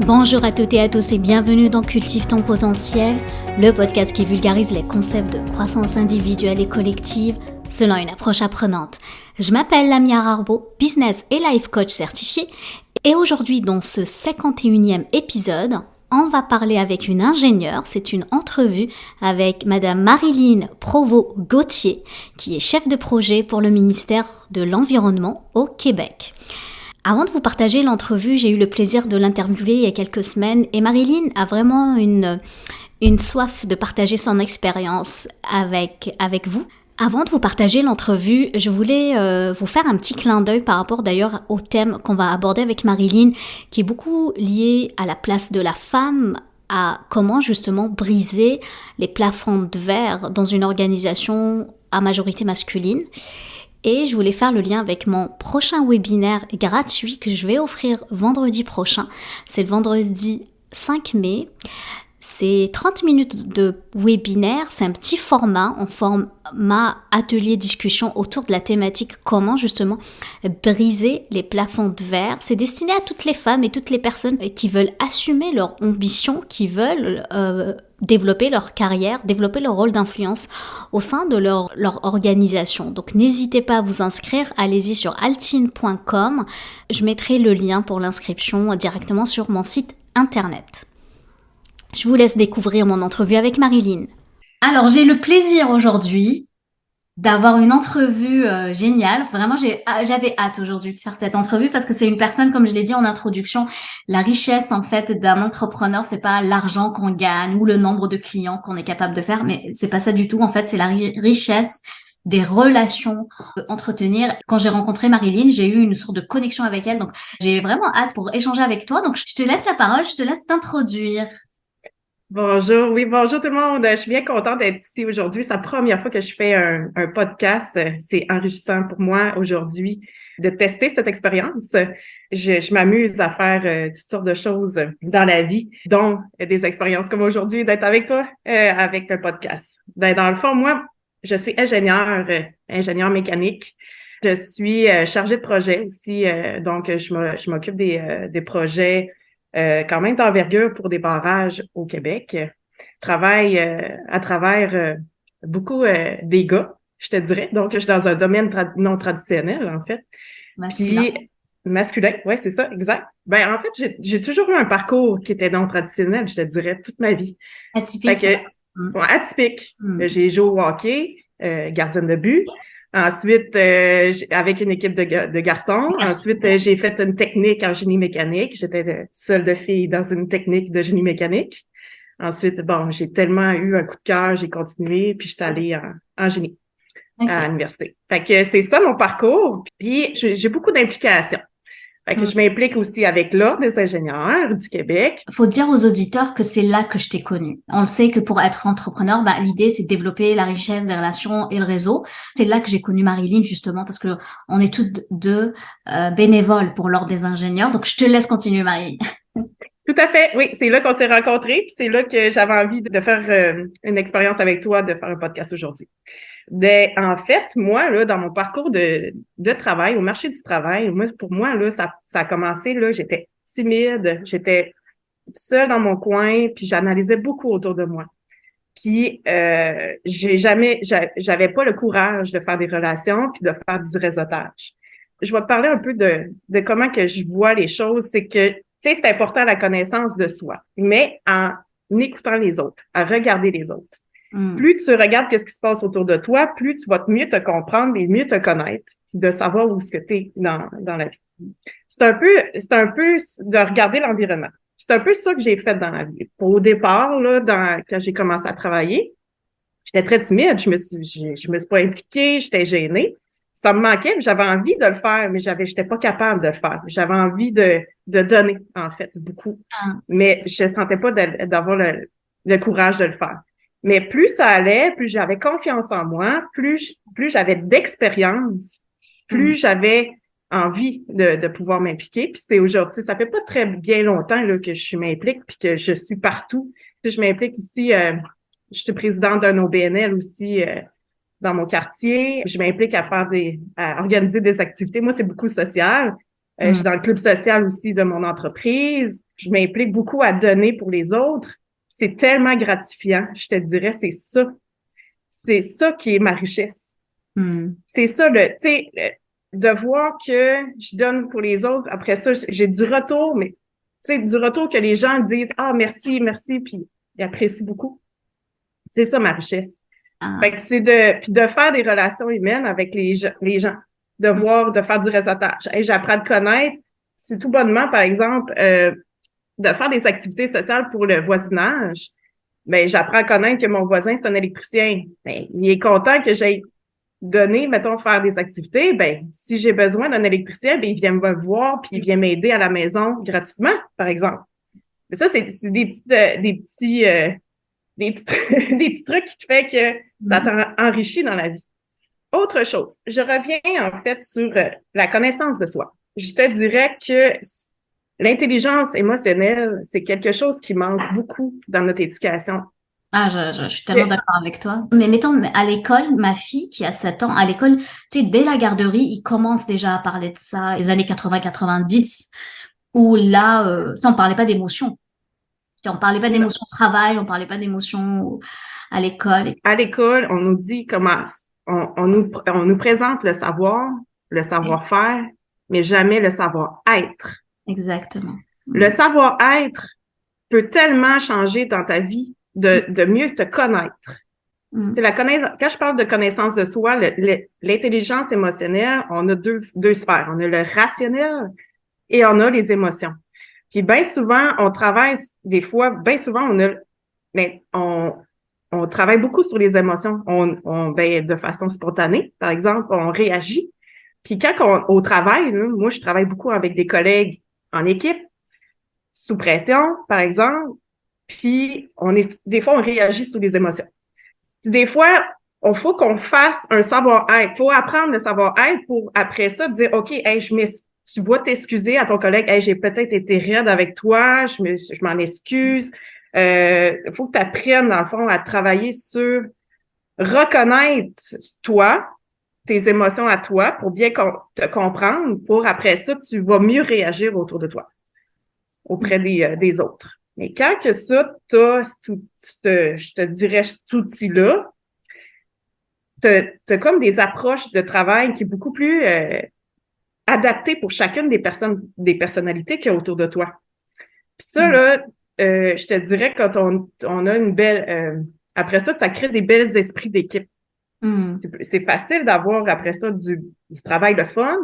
Bonjour à toutes et à tous et bienvenue dans Cultive ton potentiel, le podcast qui vulgarise les concepts de croissance individuelle et collective selon une approche apprenante. Je m'appelle Lamia Rarbo, business et life coach certifiée, et aujourd'hui dans ce 51e épisode, on va parler avec une ingénieure. C'est une entrevue avec Madame Marilyn Provost-Gauthier, qui est chef de projet pour le ministère de l'Environnement au Québec. Avant de vous partager l'entrevue, j'ai eu le plaisir de l'interviewer il y a quelques semaines et Marilyn a vraiment une soif de partager son expérience avec vous. Avant de vous partager l'entrevue, je voulais vous faire un petit clin d'œil par rapport d'ailleurs au thème qu'on va aborder avec Marilyn, qui est beaucoup lié à la place de la femme, à comment justement briser les plafonds de verre dans une organisation à majorité masculine. Et je voulais faire le lien avec mon prochain webinaire gratuit que je vais offrir vendredi prochain. C'est le vendredi 5 mai. C'est 30 minutes de webinaire. C'est un petit format, en format atelier-discussion autour de la thématique comment justement briser les plafonds de verre. C'est destiné à toutes les femmes et toutes les personnes qui veulent assumer leur ambition, qui veulent développer leur carrière, développer leur rôle d'influence au sein de leur organisation. Donc n'hésitez pas à vous inscrire, allez-y sur altine.com. Je mettrai le lien pour l'inscription directement sur mon site internet. Je vous laisse découvrir mon entrevue avec Marilyn. Alors j'ai le plaisir aujourd'hui d'avoir une entrevue géniale. Vraiment, j'avais hâte aujourd'hui de faire cette entrevue parce que c'est une personne, comme je l'ai dit en introduction, la richesse en fait d'un entrepreneur, c'est pas l'argent qu'on gagne ou le nombre de clients qu'on est capable de faire, mais c'est pas ça du tout. En fait, c'est la richesse des relations entretenir. Quand j'ai rencontré Marilyn, j'ai eu une sorte de connexion avec elle, donc j'ai vraiment hâte pour échanger avec toi. Donc je te laisse la parole, je te laisse t'introduire. Bonjour, oui, bonjour tout le monde. Je suis bien contente d'être ici aujourd'hui. C'est la première fois que je fais un podcast. C'est enrichissant pour moi aujourd'hui de tester cette expérience. Je m'amuse à faire toutes sortes de choses dans la vie, dont des expériences comme aujourd'hui, d'être avec toi avec le podcast. Ben, dans le fond, moi, je suis ingénieur mécanique. Je suis chargée de projet aussi, donc je m'occupe des projets quand même d'envergure pour des barrages au Québec. Travaille à travers beaucoup des gars, je te dirais. Donc, je suis dans un domaine non traditionnel, en fait. Masculin. Puis, masculin, ouais, c'est ça, exact. Ben, en fait, j'ai toujours eu un parcours qui était non traditionnel, je te dirais, toute ma vie. Fait Atypique. que, ouais, atypique. Mm. J'ai joué au hockey, gardienne de but. Ensuite, avec une équipe de garçons. Ensuite, j'ai fait une technique en génie mécanique. J'étais seule de fille dans une technique de génie mécanique. Ensuite, bon, j'ai tellement eu un coup de cœur, j'ai continué, puis je suis allée en génie à l'université. Fait que c'est ça mon parcours. Puis j'ai beaucoup d'implications. Fait que je m'implique aussi avec l'Ordre des ingénieurs du Québec. Faut dire aux auditeurs que c'est là que je t'ai connue. On le sait que pour être entrepreneur, l'idée c'est de développer la richesse des relations et le réseau. C'est là que j'ai connu Marilyn justement parce que on est toutes deux bénévoles pour l'Ordre des ingénieurs. Donc je te laisse continuer, Marilyn. Tout à fait, oui. C'est là qu'on s'est rencontrés, puis c'est là que j'avais envie de faire une expérience avec toi, de faire un podcast aujourd'hui. En fait, moi, là, dans mon parcours de travail, au marché du travail, pour moi, là, ça a commencé, là, j'étais timide, j'étais seule dans mon coin, puis j'analysais beaucoup autour de moi. Puis j'avais pas le courage de faire des relations puis de faire du réseautage. Je vais te parler un peu de comment que je vois les choses. C'est que, tu sais, c'est important la connaissance de soi, mais en écoutant les autres, à regarder les autres. Plus tu regardes qu'est-ce qui se passe autour de toi, plus tu vas mieux te comprendre et mieux te connaître, puis de savoir où est-ce que tu es dans la vie. C'est un peu de regarder l'environnement. C'est un peu ça que j'ai fait dans la vie. Au départ, là, quand j'ai commencé à travailler, j'étais très timide, je me suis pas impliquée, j'étais gênée. Ça me manquait, j'avais envie de le faire, mais j'étais pas capable de le faire. J'avais envie de donner, en fait, beaucoup. Mais je sentais pas d'avoir le courage de le faire. Mais plus ça allait, plus j'avais confiance en moi, plus j'avais d'expérience, plus j'avais envie de pouvoir m'impliquer. Puis c'est aujourd'hui, ça fait pas très bien longtemps là, que je m'implique puis que je suis partout. Tu sais, je m'implique ici, je suis présidente d'un OBNL aussi dans mon quartier. Je m'implique à organiser des activités. Moi, c'est beaucoup social. Je suis dans le club social aussi de mon entreprise. Je m'implique beaucoup à donner pour les autres. C'est tellement gratifiant, je te dirais, c'est ça. C'est ça qui est ma richesse. C'est ça, tu sais, de voir que je donne pour les autres. Après ça, j'ai du retour, mais tu sais, du retour que les gens disent « Ah, merci, merci », puis ils apprécient beaucoup. C'est ça ma richesse. Fait que c'est de faire des relations humaines avec les gens, de faire du réseautage. Hey, j'apprends à te connaître. C'est tout bonnement, par exemple, de faire des activités sociales pour le voisinage. Ben, j'apprends à connaître que mon voisin, c'est un électricien. Ben, il est content que j'aille donner, mettons, faire des activités. Ben, si j'ai besoin d'un électricien, ben, il vient me voir puis il vient m'aider à la maison gratuitement, par exemple. Mais ça, c'est des petits des petits trucs qui fait que ça t'enrichit dans la vie. Autre chose, je reviens en fait sur la connaissance de soi. Je te dirais que l'intelligence émotionnelle, c'est quelque chose qui manque beaucoup dans notre éducation. Ah, je suis tellement d'accord avec toi. Mais mettons, à l'école, ma fille qui a 7 ans, à l'école, tu sais, dès la garderie, ils commencent déjà à parler de ça, les années 80-90, où là, ça, on parlait pas d'émotions. On parlait pas d'émotions au travail, on parlait pas d'émotions à l'école. À l'école, on nous dit comment, on nous présente le savoir-faire, mais jamais le savoir-être. Exactement. Le savoir-être peut tellement changer dans ta vie de mieux te connaître. C'est quand je parle de connaissance de soi, l'intelligence émotionnelle, on a deux sphères. On a le rationnel et on a les émotions. Puis bien souvent, on travaille, des fois, bien souvent, on travaille beaucoup sur les émotions. De façon spontanée, par exemple, on réagit. Puis au travail, là, moi, je travaille beaucoup avec des collègues en équipe, sous pression, par exemple. Puis des fois, on réagit sur les émotions. Puis des fois, il faut qu'on fasse un savoir-être. Il faut apprendre le savoir-être pour, après ça, dire, OK, hey, tu vas t'excuser à ton collègue. Hey, j'ai peut-être été raide avec toi, je m'en excuse. Faut que tu apprennes, dans le fond, à travailler sur reconnaître toi, tes émotions à toi, pour bien te comprendre, pour après ça, tu vas mieux réagir autour de toi, auprès des autres. Mais quand que ça, je te dirais, cet outil-là, t'as comme des approches de travail qui est beaucoup plus adaptées pour chacune des personnalités qu'il y a autour de toi. Puis ça, là, je te dirais, quand on a une belle... après ça, ça crée des belles esprits d'équipe. C'est facile d'avoir, après ça, du travail de fun,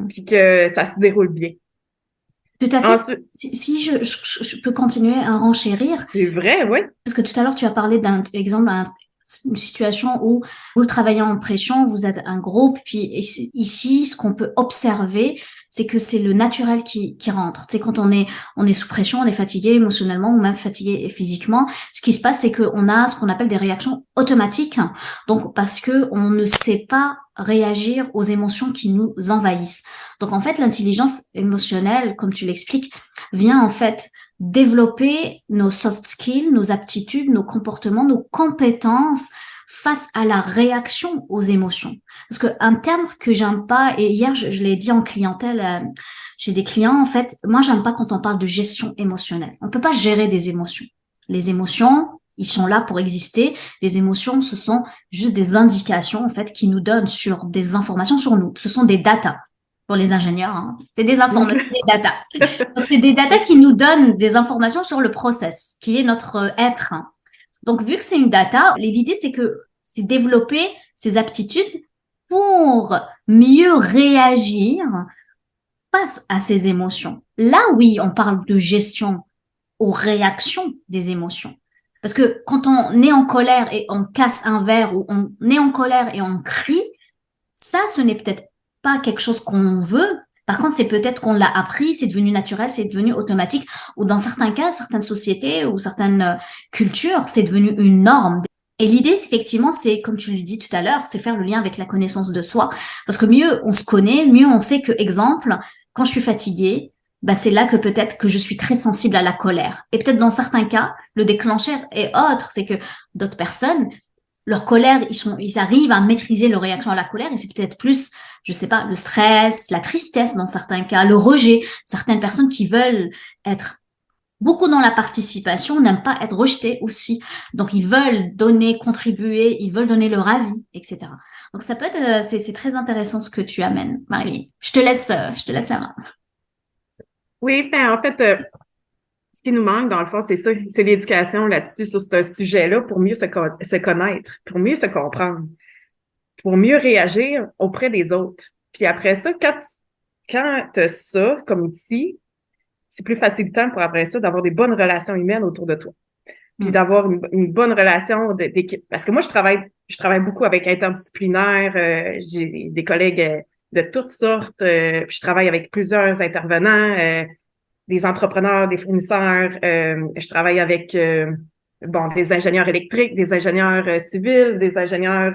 puis que ça se déroule bien. Tout à fait. Ensuite, si je peux continuer à renchérir. C'est vrai, oui. Parce que tout à l'heure, tu as parlé d'un exemple, une situation où vous travaillez en pression, vous êtes un groupe, puis ici, ce qu'on peut observer, c'est que c'est le naturel qui rentre. Tu sais, quand on est sous pression, on est fatigué émotionnellement ou même fatigué physiquement. Ce qui se passe, c'est qu'on a ce qu'on appelle des réactions automatiques. Donc, parce que on ne sait pas réagir aux émotions qui nous envahissent. Donc, en fait, l'intelligence émotionnelle, comme tu l'expliques, vient en fait développer nos soft skills, nos aptitudes, nos comportements, nos compétences face à la réaction aux émotions. Parce que un terme que j'aime pas, et hier je l'ai dit en clientèle, j'ai des clients, en fait, moi j'aime pas quand on parle de gestion émotionnelle. On peut pas gérer des émotions. Les émotions, ils sont là pour exister. Les émotions, ce sont juste des indications, en fait, qui nous donnent sur des informations sur nous. Ce sont des datas. Pour les ingénieurs, hein. C'est des informations, des data. Donc, c'est des data qui nous donnent des informations sur le process, qui est notre être. Donc, vu que c'est une data, l'idée, c'est développer ces aptitudes pour mieux réagir face à ces émotions. Là, oui, on parle de gestion aux réactions des émotions. Parce que quand on est en colère et on casse un verre, ou on est en colère et on crie, ça, ce n'est peut-être pas quelque chose qu'on veut. Par contre, c'est peut-être qu'on l'a appris, c'est devenu naturel, c'est devenu automatique, ou dans certains cas, certaines sociétés ou certaines cultures, c'est devenu une norme. Et l'idée, effectivement, c'est, comme tu le dis tout à l'heure, c'est faire le lien avec la connaissance de soi. Parce que mieux on se connaît, mieux on sait que, exemple, quand je suis fatiguée, bah, c'est là que peut-être que je suis très sensible à la colère. Et peut-être dans certains cas, le déclencheur est autre, c'est que d'autres personnes, leur colère, ils arrivent à maîtriser leur réaction à la colère et c'est peut-être plus, je sais pas, le stress, la tristesse dans certains cas, le rejet. Certaines personnes qui veulent être beaucoup dans la participation n'aiment pas être rejetés aussi. Donc, ils veulent donner, contribuer, ils veulent donner leur avis, etc. Donc, ça peut être, c'est très intéressant ce que tu amènes, Marie. Je te laisse la main. Oui, ben en fait, ce qui nous manque, dans le fond, c'est ça, c'est l'éducation là-dessus, sur ce sujet-là, pour mieux se connaître, pour mieux se comprendre, pour mieux réagir auprès des autres. Puis après ça, quand tu as ça comme outil, c'est plus facilitant pour après ça d'avoir des bonnes relations humaines autour de toi. Puis d'avoir une bonne relation d'équipe. Parce que moi, je travaille beaucoup avec interdisciplinaire, j'ai des collègues de toutes sortes, puis je travaille avec plusieurs intervenants, des entrepreneurs, des fournisseurs, je travaille avec des ingénieurs électriques, des ingénieurs civils, des ingénieurs,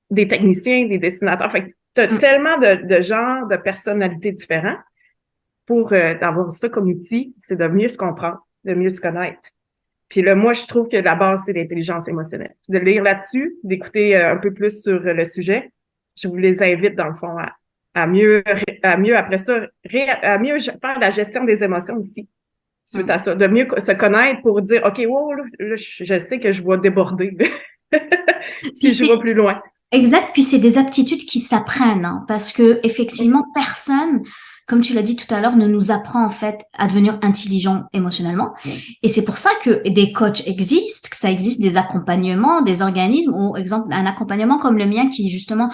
des techniciens, des dessinateurs. Fait que t'as tellement de genres, de personnalités différents pour d'avoir ça comme outil, c'est de mieux se comprendre, de mieux se connaître. Puis là, moi, je trouve que la base, c'est l'intelligence émotionnelle. De lire là-dessus, d'écouter un peu plus sur le sujet, je vous les invite, dans le fond, à mieux après ça, à mieux faire la gestion des émotions aussi, suite à ça. De mieux se connaître pour dire, OK, wow, là, je sais que je vais déborder si je vais plus loin. Exact, puis c'est des aptitudes qui s'apprennent, hein, parce que effectivement, personne, comme tu l'as dit tout à l'heure, ne nous apprend en fait à devenir intelligent émotionnellement. Et c'est pour ça que des coachs existent, que ça existe des accompagnements, des organismes, ou exemple un accompagnement comme le mien qui justement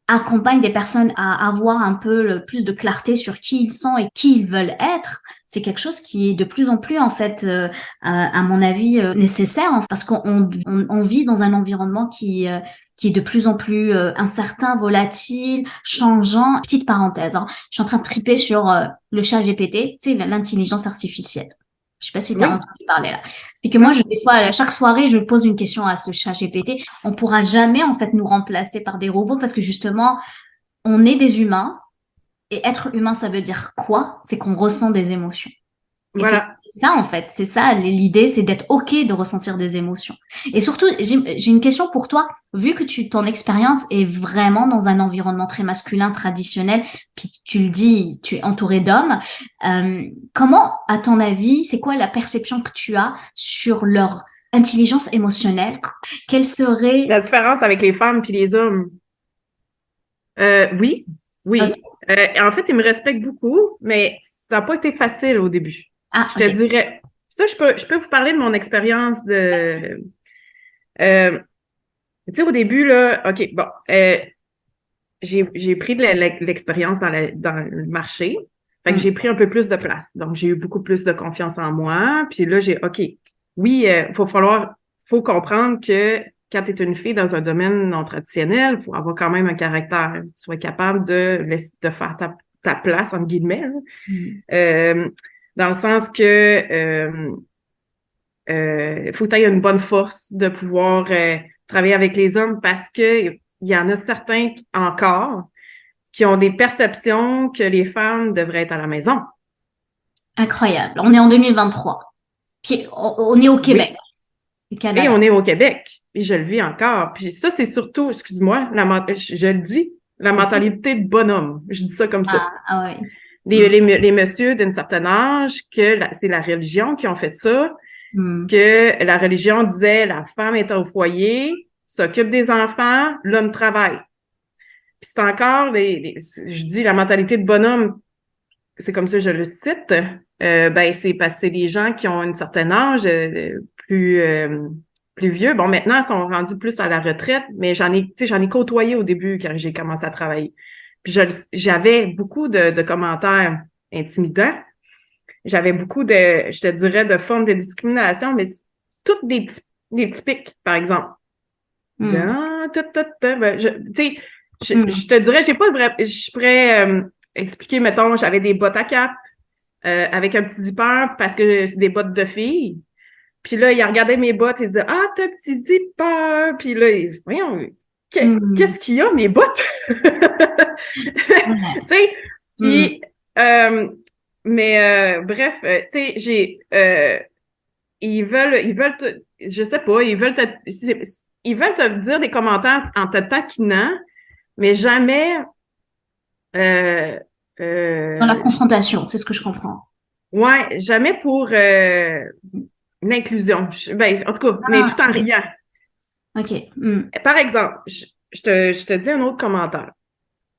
accompagne des personnes à avoir un peu plus de clarté sur qui ils sont et qui ils veulent être, c'est quelque chose qui est de plus en plus en fait, à mon avis, nécessaire, parce qu'on vit dans un environnement qui est de plus en plus incertain, volatile, changeant. Petite parenthèse, hein, je suis en train de triper sur le chat GPT, tu sais, l'intelligence artificielle. Je sais pas si tu as entendu parler là. Et que moi, des fois, à chaque soirée, je pose une question à ce chat GPT. On pourra jamais, en fait, nous remplacer par des robots parce que justement, on est des humains. Et être humain, ça veut dire quoi? C'est qu'on ressent des émotions. Et Voilà. c'est ça, en fait. C'est ça, l'idée, c'est d'être OK de ressentir des émotions. Et surtout, j'ai une question pour toi. Vu que ton expérience est vraiment dans un environnement très masculin, traditionnel, puis tu le dis, tu es entouré d'hommes, comment, à ton avis, c'est quoi la perception que tu as sur leur intelligence émotionnelle? Quelle serait... La différence avec les femmes puis les hommes. Oui. Okay. En fait, ils me respectent beaucoup, mais ça n'a pas été facile au début. Je te dirais, ça, je peux vous parler de mon expérience de, tu sais, au début, là, OK, bon, j'ai pris de l'expérience dans le marché. Fait que j'ai pris un peu plus de place. Donc, j'ai eu beaucoup plus de confiance en moi. Puis là, OK, oui, faut comprendre que quand tu es une fille dans un domaine non traditionnel, il faut avoir quand même un caractère. Tu sois capable de faire ta place, entre guillemets. Dans le sens que faut que tu aies une bonne force de pouvoir travailler avec les hommes parce que il y en a certains encore qui ont des perceptions que les femmes devraient être à la maison. Incroyable. On est en 2023. Puis on est au Québec. Et on est au Québec. Et je le vis encore. Puis ça, c'est surtout, excuse-moi, je le dis, la mentalité de bonhomme. Je dis ça comme ça. Ah oui. Les messieurs d'un certain âge, c'est la religion qui ont fait ça, que la religion disait la femme est au foyer, s'occupe des enfants, l'homme travaille. Puis c'est encore je dis la mentalité de bonhomme, c'est comme ça que je le cite, c'est parce que c'est des gens qui ont un certain âge, plus vieux. Bon, maintenant, ils sont rendus plus à la retraite, mais j'en ai côtoyé au début quand j'ai commencé à travailler. Puis j'avais beaucoup de commentaires intimidants. J'avais beaucoup je te dirais, de formes de discrimination, mais toutes des typiques, par exemple. Je te dirais, j'ai pas le vrai. Je pourrais expliquer, mettons, j'avais des bottes à cap avec un petit zipper parce que c'est des bottes de filles. Puis là, il a regardé mes bottes et il disait ah, t'as un petit zipper. Puis là, voyons, qu'est-ce qu'il y a, mes bottes? Tu sais, puis bref, tu sais, ils veulent je sais pas, ils veulent ils veulent te dire des commentaires en te taquinant, mais jamais Dans la confrontation, c'est ce que je comprends. ouais, jamais pour l'inclusion. Ben, en tout cas, mais tout en Ok. riant. Ok. Par exemple, je te dis un autre commentaire.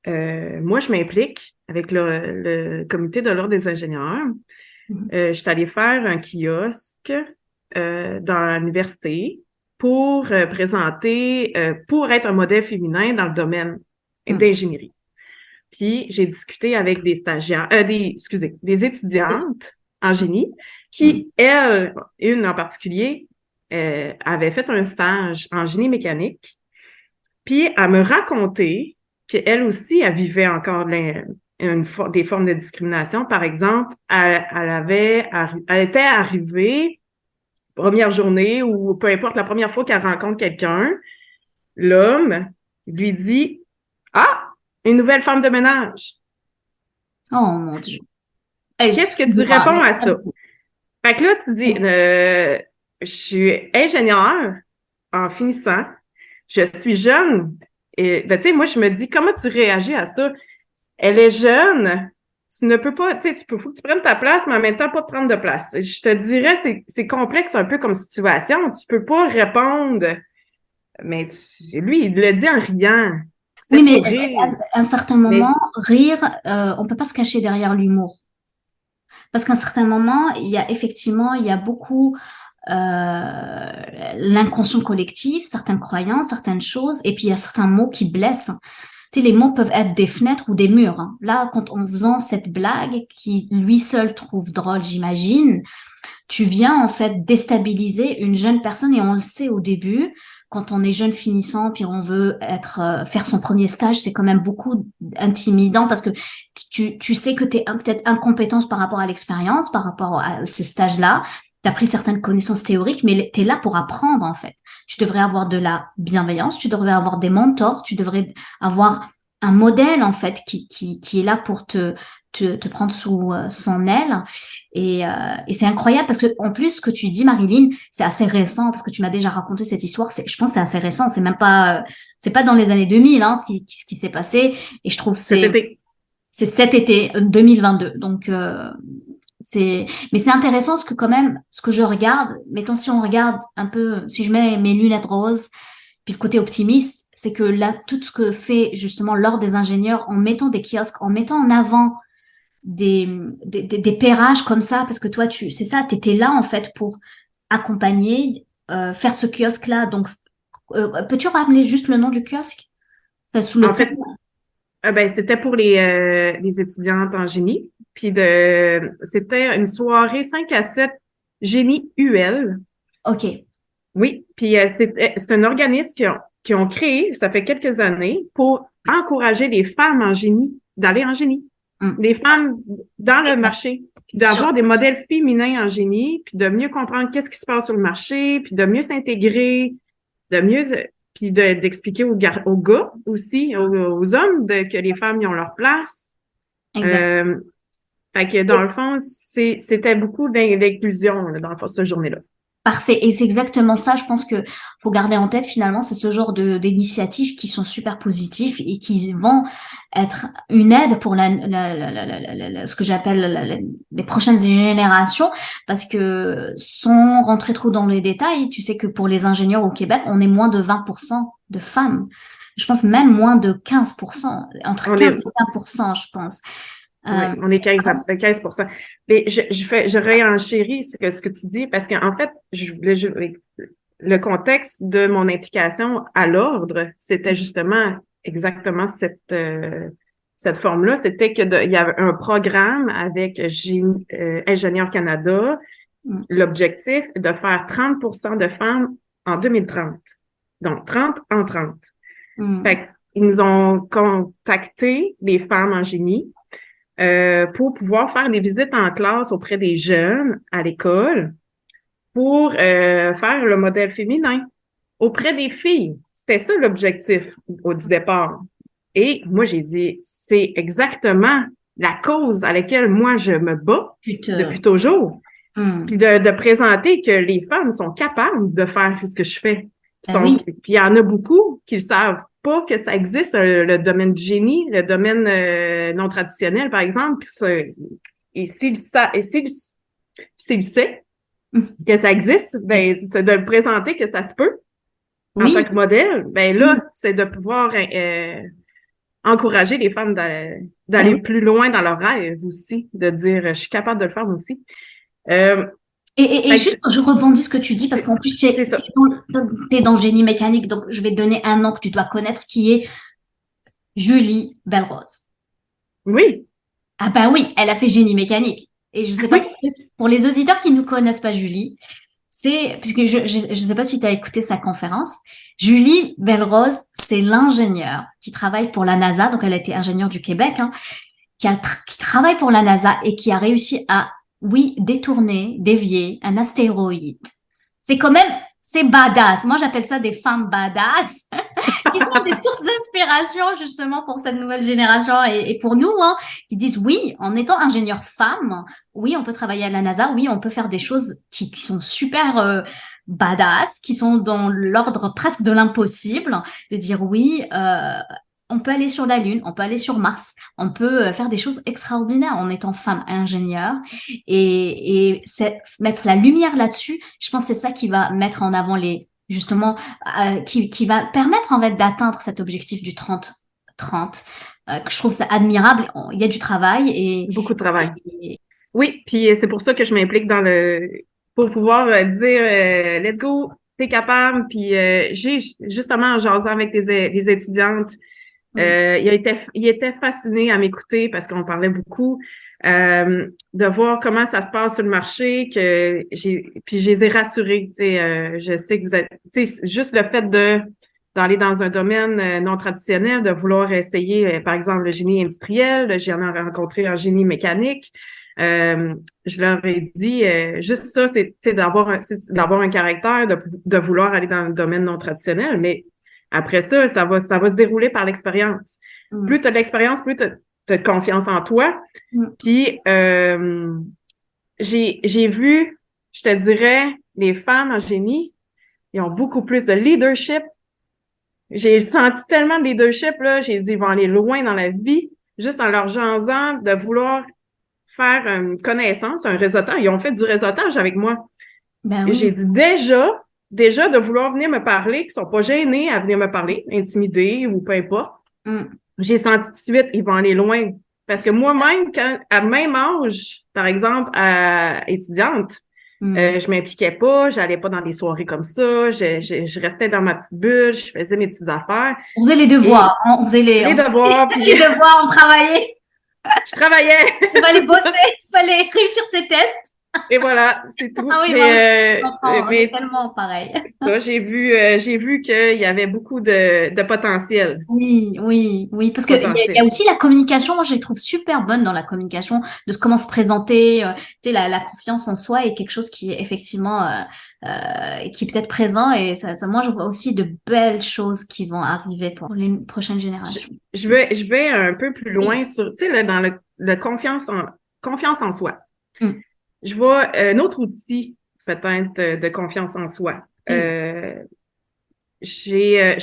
Moi, je m'implique avec le comité de l'Ordre des ingénieurs. Je suis allée faire un kiosque dans l'université pour présenter, pour être un modèle féminin dans le domaine d'ingénierie. Puis, j'ai discuté avec des stagiaires, des étudiantes en génie qui, elles, une en particulier, avait fait un stage en génie mécanique. Puis, elle me racontait qu'elle aussi, elle vivait encore des formes de discrimination. Par exemple, elle était arrivée, première journée ou peu importe, la première fois qu'elle rencontre quelqu'un, l'homme lui dit, «Ah, une nouvelle femme de ménage.» Oh mon Dieu. Qu'est-ce que tu Excuse-moi, réponds mais à ça? Fait que là, tu dis, je suis ingénieure en finissant, je suis jeune. Et ben, tu sais, moi, je me dis, comment tu réagis à ça? Elle est jeune, tu ne peux pas, tu sais, faut que tu prennes ta place, mais en même temps, pas prendre de place. Je te dirais, c'est complexe un peu comme situation. Tu peux pas répondre, mais lui, il le dit en riant. oui, C'était mais pour rire. à un certain Mais moment, rire, on peut pas se cacher derrière l'humour. Parce qu'à un certain moment, il y a beaucoup l'inconscient collectif, certaines croyances, certaines choses, et puis il y a certains mots qui blessent. Tu sais, les mots peuvent être des fenêtres ou des murs, hein. Là, en faisant cette blague, qui lui seul trouve drôle, j'imagine, tu viens en fait déstabiliser une jeune personne, et on le sait au début, quand on est jeune finissant, puis on veut faire son premier stage, c'est quand même beaucoup intimidant parce que tu sais que tu es peut-être incompétence par rapport à l'expérience, par rapport à ce stage-là. Tu as pris certaines connaissances théoriques, mais tu es là pour apprendre en fait. Tu devrais avoir de la bienveillance, tu devrais avoir des mentors, tu devrais avoir un modèle en fait qui est là pour te prendre sous son aile. Et c'est incroyable parce que en plus ce que tu dis, Marilyn, c'est assez récent parce que tu m'as déjà raconté cette histoire. Je pense que c'est assez récent. C'est même pas, c'est pas dans les années 2000 hein, ce qui s'est passé. Et je trouve cet été, c'est cet été 2022. Donc mais c'est intéressant ce que quand même ce que je regarde. Mettons si on regarde un peu, si je mets mes lunettes roses, puis le côté optimiste, c'est que là tout ce que fait justement l'ordre des ingénieurs en mettant des kiosques, en mettant en avant des pairages comme ça, parce que toi, c'est ça, tu étais là en fait pour accompagner, faire ce kiosque-là. Donc, peux-tu rappeler juste le nom du kiosque? Ça sous le en thème. fait, ben, c'était pour les étudiantes en génie. Puis c'était une soirée 5 à 7 génie UL. Ok, Oui, puis c'est un organisme qui ont créé, ça fait quelques années, pour encourager les femmes en génie d'aller en génie. hum. Des femmes dans le marché, puis Sur- d'avoir des modèles féminins en génie, puis de mieux comprendre qu'est-ce qui se passe sur le marché, puis de mieux s'intégrer, de mieux, puis d'expliquer aux gars aussi, aux hommes, que les femmes y ont leur place. exact. Euh, Fait que dans le fond, c'était beaucoup d'inclusion là, dans le fond, cette journée-là. Parfait. Et c'est exactement ça, je pense que faut garder en tête finalement, c'est ce genre d'initiatives qui sont super positifs et qui vont être une aide pour ce que j'appelle les prochaines générations, parce que sans rentrer trop dans les détails, tu sais que pour les ingénieurs au Québec, on est moins de 20% de femmes. Je pense même moins de 15%, entre On 15 est, et 20%, je pense. oui, Euh, on est 15%. Mais je réenchéris ce que tu dis parce qu'en fait, le contexte de mon implication à l'ordre, c'était justement exactement cette forme-là. C'était il y avait un programme avec Ingénieurs Canada. L'objectif est de faire 30% de femmes en 2030. Donc, 30 en 30. Fait qu'ils nous ont contacté, les femmes en génie, pour pouvoir faire des visites en classe auprès des jeunes à l'école pour faire le modèle féminin auprès des filles. C'était ça l'objectif du départ. Et moi, j'ai dit, c'est exactement la cause à laquelle moi, je me bats depuis toujours. Puis de présenter que les femmes sont capables de faire ce que je fais. Oui. Puis il y en a beaucoup qui ne savent pas que ça existe, le domaine du génie, le domaine non traditionnel, par exemple. Et s'il sait que ça existe, ben, c'est de le présenter que ça se peut en Oui. tant que modèle. Ben là, c'est de pouvoir encourager les femmes d'aller plus loin dans leurs rêves aussi, de dire je suis capable de le faire aussi. Et juste, je rebondis ce que tu dis, parce qu'en plus, c'est ça. t'es dans le génie mécanique, donc je vais te donner un nom que tu dois connaître, qui est Julie Bell-Rose. Oui. Ah bah oui, elle a fait génie mécanique. Et je sais pas, pour les auditeurs qui ne connaissent pas Julie, puisque je sais pas si tu as écouté sa conférence, Julie Bell-Rose, c'est l'ingénieure qui travaille pour la NASA, donc elle a été ingénieure du Québec, hein, qui travaille pour la NASA et qui a réussi à, oui, dévier un astéroïde. C'est quand même, c'est badass. Moi, j'appelle ça des femmes badass qui sont des sources d'inspiration justement pour cette nouvelle génération et pour nous, hein, qui disent oui, en étant ingénieur femme, oui, on peut travailler à la NASA, oui, on peut faire des choses qui sont super badass, qui sont dans l'ordre presque de l'impossible, de dire oui, on peut aller sur la Lune, on peut aller sur Mars, on peut faire des choses extraordinaires en étant femme ingénieure et mettre la lumière là-dessus. Je pense que c'est ça qui va mettre en avant justement, qui va permettre en fait d'atteindre cet objectif du 30-30. Que je trouve ça admirable. Il y a du travail et beaucoup de travail. Oui, puis c'est pour ça que je m'implique pour pouvoir dire let's go, t'es capable. Puis j'ai justement en jasant avec les étudiantes, il était fasciné à m'écouter parce qu'on parlait beaucoup de voir comment ça se passe sur le marché, puis je les ai rassurés. Je sais que vous êtes, juste le fait d'aller dans un domaine non traditionnel, de vouloir essayer, par exemple, le génie industriel, j'en ai rencontré un génie mécanique. Je leur ai dit, juste ça, c'est d'avoir un caractère, de vouloir aller dans le domaine non traditionnel, mais après ça, ça va se dérouler par l'expérience. Plus tu as de l'expérience, plus tu as de confiance en toi. Puis j'ai vu, je te dirais, les femmes en génie, ils ont beaucoup plus de leadership. J'ai senti tellement de leadership, là, j'ai dit, ils vont aller loin dans la vie, juste en leur jasant de vouloir faire une connaissance, un réseautage. Ils ont fait du réseautage avec moi. Ben Et oui. j'ai dit déjà de vouloir venir me parler, qu'ils sont pas gênés à venir me parler, intimidés ou peu importe. J'ai senti tout de suite, ils vont aller loin. Parce que moi-même, à même âge, par exemple, étudiante, je m'impliquais pas, j'allais pas dans des soirées comme ça, je restais dans ma petite bulle, je faisais mes petites affaires. On faisait les devoirs, on faisait les devoirs, puis les devoirs, on travaillait. Je travaillais. Il fallait bosser, il fallait réussir ses tests. Et voilà, c'est tout. Ah oui, moi aussi, c'est tellement pareil. J'ai vu qu'il y avait beaucoup de potentiel. Oui, parce que il y a aussi la communication. Moi, je les trouve super bonnes dans la communication, de comment se présenter. Tu sais, la confiance en soi est quelque chose qui est effectivement qui est peut-être présent et moi, je vois aussi de belles choses qui vont arriver pour les prochaines générations. Je vais un peu plus loin sur, tu sais, dans le confiance en soi. Je vois un autre outil, peut-être, de confiance en soi. Je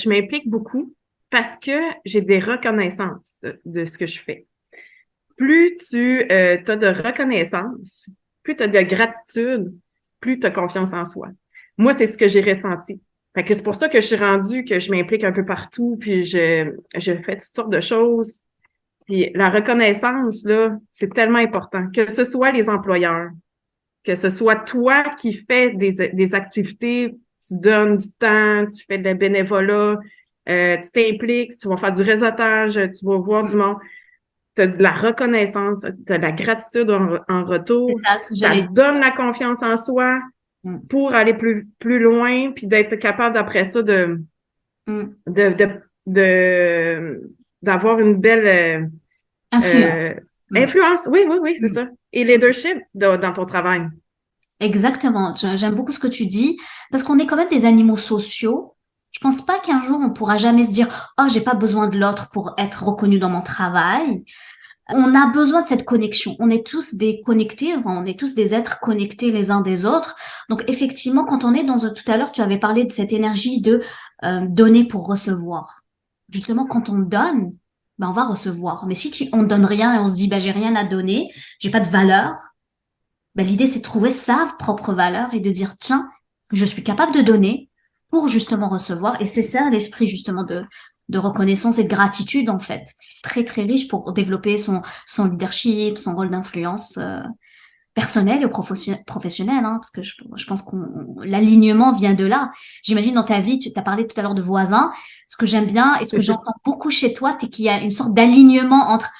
m'implique beaucoup parce que j'ai des reconnaissances de ce que je fais. Plus tu as de reconnaissance, plus tu as de gratitude, plus tu as confiance en soi. Moi, c'est ce que j'ai ressenti. Fait que c'est pour ça que je suis rendue, que je m'implique un peu partout, puis je fais toutes sortes de choses. Puis la reconnaissance, là, c'est tellement important. Que ce soit les employeurs, que ce soit toi qui fais des activités, tu donnes du temps, tu fais de la bénévolat, tu t'impliques, tu vas faire du réseautage, tu vas voir du monde. Tu as de la reconnaissance, tu as de la gratitude en retour. Ça te donne la confiance en soi pour aller plus loin, puis d'être capable après ça d'avoir une belle influence. Oui, c'est ça. Et leadership dans ton travail. Exactement. J'aime beaucoup ce que tu dis parce qu'on est quand même des animaux sociaux. Je pense pas qu'un jour on pourra jamais se dire « Oh, j'ai pas besoin de l'autre pour être reconnu dans mon travail ». On a besoin de cette connexion. On est tous des connectés, on est tous des êtres connectés les uns des autres. Donc effectivement, quand on est tout à l'heure, tu avais parlé de cette énergie de donner pour recevoir. Justement, quand on donne, ben on va recevoir. Mais si on donne rien et on se dit j'ai rien à donner, j'ai pas de valeur, ben l'idée c'est de trouver sa propre valeur et de dire tiens, je suis capable de donner pour justement recevoir. Et c'est ça l'esprit justement de reconnaissance et de gratitude en fait. Très très riche pour développer son leadership, son rôle d'influence personnel et professionnel, hein, parce que je pense l'alignement vient de là. J'imagine dans ta vie, tu as parlé tout à l'heure de voisins. Ce que j'aime bien et ce que j'entends beaucoup chez toi, c'est qu'il y a une sorte d'alignement entre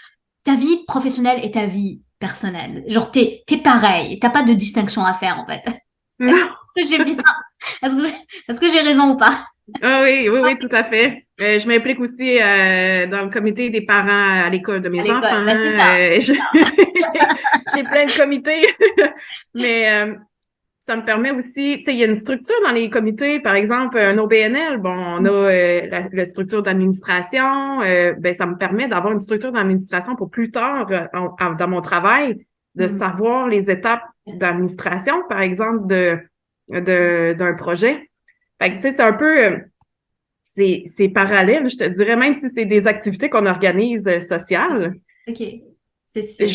ta vie professionnelle et ta vie personnelle. Genre t'es pareil, t'as pas de distinction à faire en fait. Est-ce que j'ai bien, est-ce que j'ai raison ou pas? Ah oui, oui, oui, tout à fait. Je m'implique aussi dans le comité des parents à l'école de À mes l'école, enfants. ben c'est ça. J'ai plein de comités, mais ça me permet aussi, tu sais, il y a une structure dans les comités, par exemple, un OBNL, bon, on a la structure d'administration, ben ça me permet d'avoir une structure d'administration pour plus tard dans mon travail, de savoir les étapes d'administration, par exemple, d'un projet. Fait que, tu sais, c'est un peu, c'est parallèle, je te dirais, même si c'est des activités qu'on organise sociales. Ok. C'est...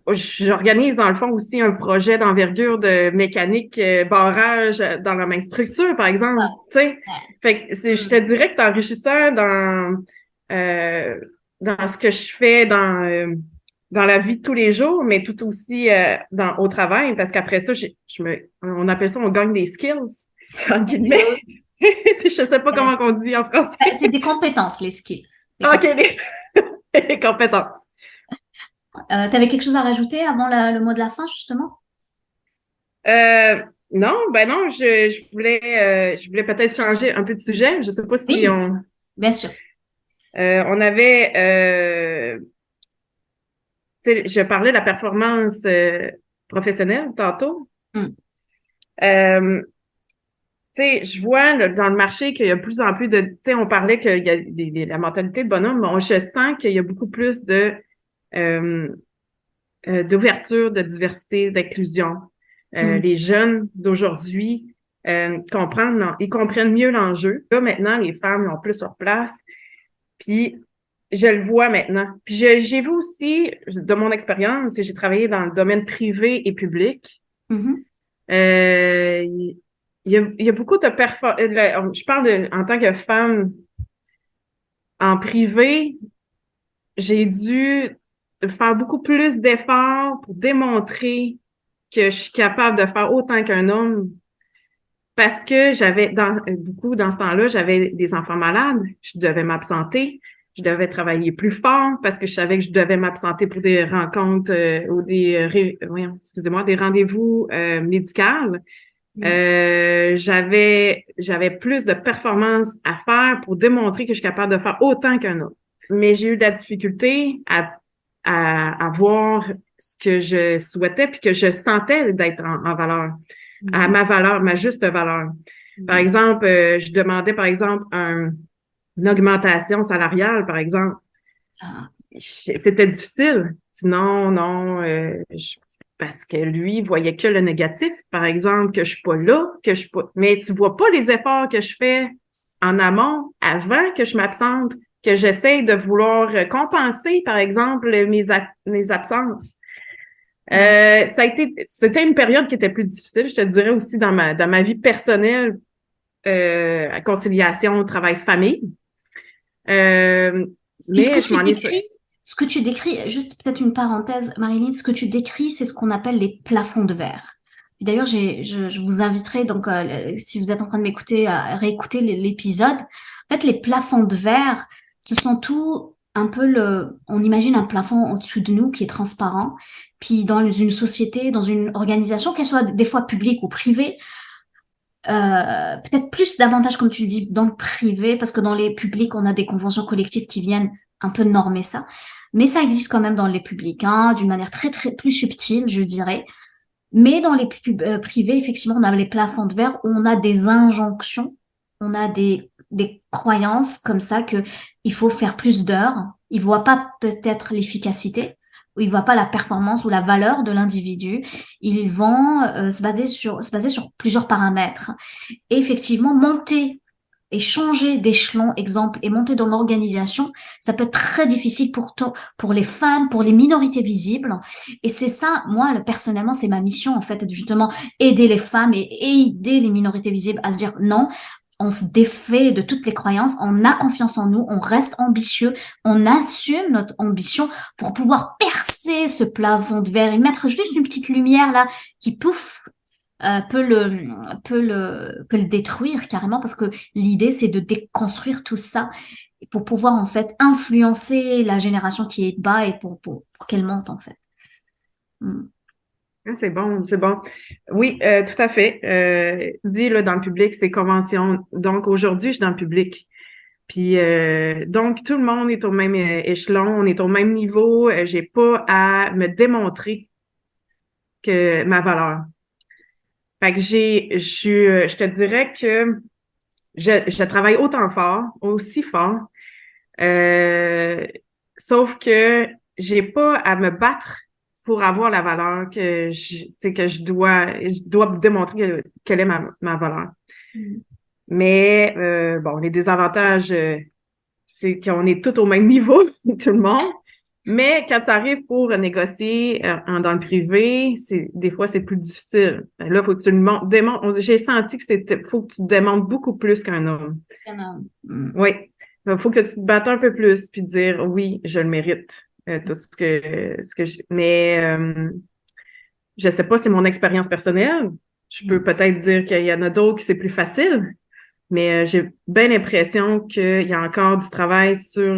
J'organise dans le fond aussi un projet d'envergure de mécanique barrage dans la même structure, par exemple. Tu sais, fait que je te dirais que c'est enrichissant dans ce que je fais dans la vie de tous les jours, mais tout aussi au travail, parce qu'après ça, on appelle ça, on gagne des skills, en guillemets. Je sais pas comment on dit en français. C'est des compétences, les skills. OK, les compétences. T'avais quelque chose à rajouter avant le mot de la fin, justement? Non, ben non, je voulais peut-être changer un peu de sujet. Je sais pas si Oui, bien sûr. on avait, tu sais, je parlais de la performance professionnelle tantôt. Euh, tu sais, je vois dans le marché qu'il y a de plus en plus de, tu sais, on parlait qu'il y a la mentalité de bonhomme, mais je sens qu'il y a beaucoup plus d'ouverture, de diversité, d'inclusion. Les jeunes d'aujourd'hui ils comprennent mieux l'enjeu. Là, maintenant, les femmes ont plus leur place. Puis, je le vois maintenant. Puis, j'ai vu aussi, de mon expérience, j'ai travaillé dans le domaine privé et public. Il y a beaucoup de je parle en tant que femme en privé, j'ai dû faire beaucoup plus d'efforts pour démontrer que je suis capable de faire autant qu'un homme parce que dans ce temps-là, j'avais des enfants malades, je devais m'absenter, je devais travailler plus fort parce que je savais que je devais m'absenter pour des rencontres ou des rendez-vous médicaux. J'avais plus de performances à faire pour démontrer que je suis capable de faire autant qu'un autre. Mais j'ai eu de la difficulté à voir ce que je souhaitais puis que je sentais d'être en valeur, à ma valeur, ma juste valeur. Par exemple, je demandais, par exemple, une augmentation salariale, par exemple. C'était difficile. Non, parce que lui voyait que le négatif, par exemple, que je suis pas là, que je suis pas. Mais tu vois pas les efforts que je fais en amont, avant que je m'absente, que j'essaie de vouloir compenser, par exemple, mes absences. C'était une période qui était plus difficile, je te dirais aussi dans ma vie personnelle, à conciliation, travail, famille. Mais je m'en ai. Ce que tu décris, juste peut-être une parenthèse, Marilyn, ce que tu décris, c'est ce qu'on appelle les plafonds de verre. D'ailleurs, je vous inviterai, donc, si vous êtes en train de m'écouter, à réécouter l'épisode. En fait, les plafonds de verre, ce sont tout un peu on imagine un plafond au-dessus de nous qui est transparent. Puis dans une société, dans une organisation, qu'elle soit des fois publique ou privée, peut-être plus davantage, comme tu le dis, dans le privé, parce que dans les publics, on a des conventions collectives qui viennent un peu normer ça. Mais ça existe quand même dans les publics, hein, d'une manière très, très plus subtile, je dirais. Mais dans les privés, effectivement, on a les plafonds de verre où on a des injonctions, on a des croyances comme ça que il faut faire plus d'heures. Ils voient pas peut-être l'efficacité. ils voient pas la performance ou la valeur de l'individu. Ils vont se baser sur plusieurs paramètres. Et effectivement, monter et changer d'échelon, exemple, et monter dans l'organisation, ça peut être très difficile pour les femmes, pour les minorités visibles. Et c'est ça, moi, personnellement, c'est ma mission, en fait, de justement aider les femmes et aider les minorités visibles à se dire non, on se défait de toutes les croyances, on a confiance en nous, on reste ambitieux, on assume notre ambition pour pouvoir percer ce plafond de verre et mettre juste une petite lumière là qui pouf, peut le détruire carrément, parce que l'idée c'est de déconstruire tout ça pour pouvoir en fait influencer la génération qui est bas et pour qu'elle monte en fait. C'est bon, c'est bon. Oui, tout à fait. Tu dis là dans le public, c'est convention. Donc aujourd'hui, je suis dans le public. Puis donc tout le monde est au même échelon, on est au même niveau. J'ai pas à me démontrer que ma valeur. Fait que je te dirais que je travaille autant fort, aussi fort, sauf que j'ai pas à me battre pour avoir la valeur que je dois démontrer quelle est ma valeur. Mais bon, les désavantages, c'est qu'on est tous au même niveau, tout le monde. Mais quand tu arrives pour négocier dans le privé, des fois c'est plus difficile. Là, faut que tu le démontres. J'ai senti que faut que tu te démontres beaucoup plus qu'un homme. Oui. Faut que tu te battes un peu plus puis dire oui, je le mérite. Tout ce que je. Mais je sais pas, c'est mon expérience personnelle. Je peux peut-être dire qu'il y en a d'autres qui c'est plus facile, mais j'ai bien l'impression qu'il y a encore du travail sur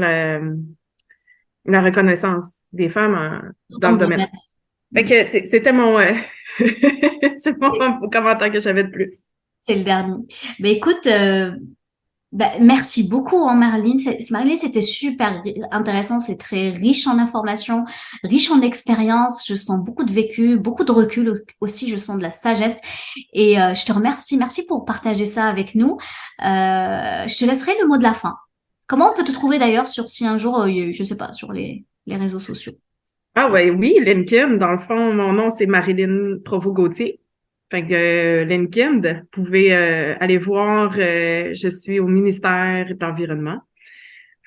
la reconnaissance des femmes dans le domaine. Fait que c'était mon c'est mon commentaire que j'avais de plus. C'est le dernier. Ben écoute, merci beaucoup, Marilyn. Marilyn, c'était super intéressant, c'est très riche en informations, riche en expérience. Je sens beaucoup de vécu, beaucoup de recul aussi. Je sens de la sagesse. Et je te remercie. Merci pour partager ça avec nous. Je te laisserai le mot de la fin. Comment on peut te trouver d'ailleurs si un jour, je sais pas, sur les réseaux sociaux? Ah ouais, oui, LinkedIn. Dans le fond, mon nom, c'est Marilyn Provost-Gauthier. Fait que LinkedIn, vous pouvez aller voir, je suis au ministère de l'Environnement.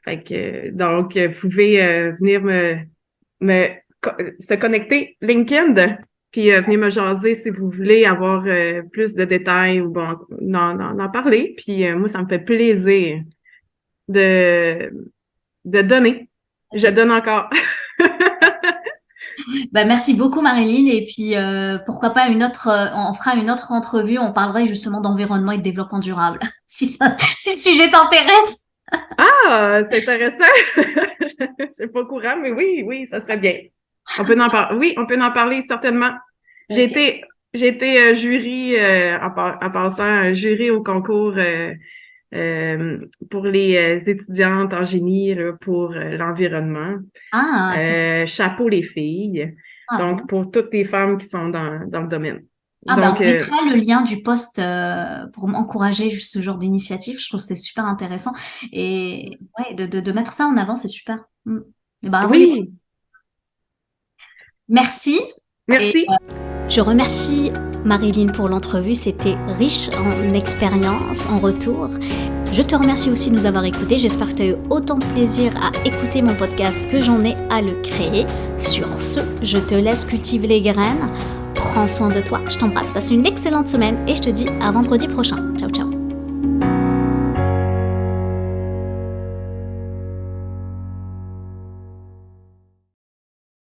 Fait que donc, vous pouvez venir se connecter LinkedIn, puis venir me jaser si vous voulez avoir plus de détails ou bon, en parler. Puis moi, ça me fait plaisir de donner. Je donne encore. Merci beaucoup, Marilyn. Et puis, pourquoi pas on fera une autre entrevue. On parlerait justement d'environnement et de développement durable. Si le sujet t'intéresse. Ah, c'est intéressant. C'est pas courant, mais oui, ça serait bien. On peut en parler. Oui, on peut en parler certainement. Okay. J'ai été jury, en passant, jury au concours pour les étudiantes en génie là, pour l'environnement. Chapeau les filles. Donc, pour toutes les femmes qui sont dans le domaine. Donc, on mettra le lien du post pour encourager juste ce genre d'initiative. Je trouve que c'est super intéressant. Et ouais, de mettre ça en avant, c'est super. Oui. Merci. Merci. Et, je remercie Marilyn pour l'entrevue. C'était riche en expérience, en retour. Je te remercie aussi de nous avoir écoutés. J'espère que tu as eu autant de plaisir à écouter mon podcast que j'en ai à le créer. Sur ce, je te laisse cultiver les graines. Prends soin de toi. Je t'embrasse. Passe une excellente semaine et je te dis à vendredi prochain. Ciao, ciao.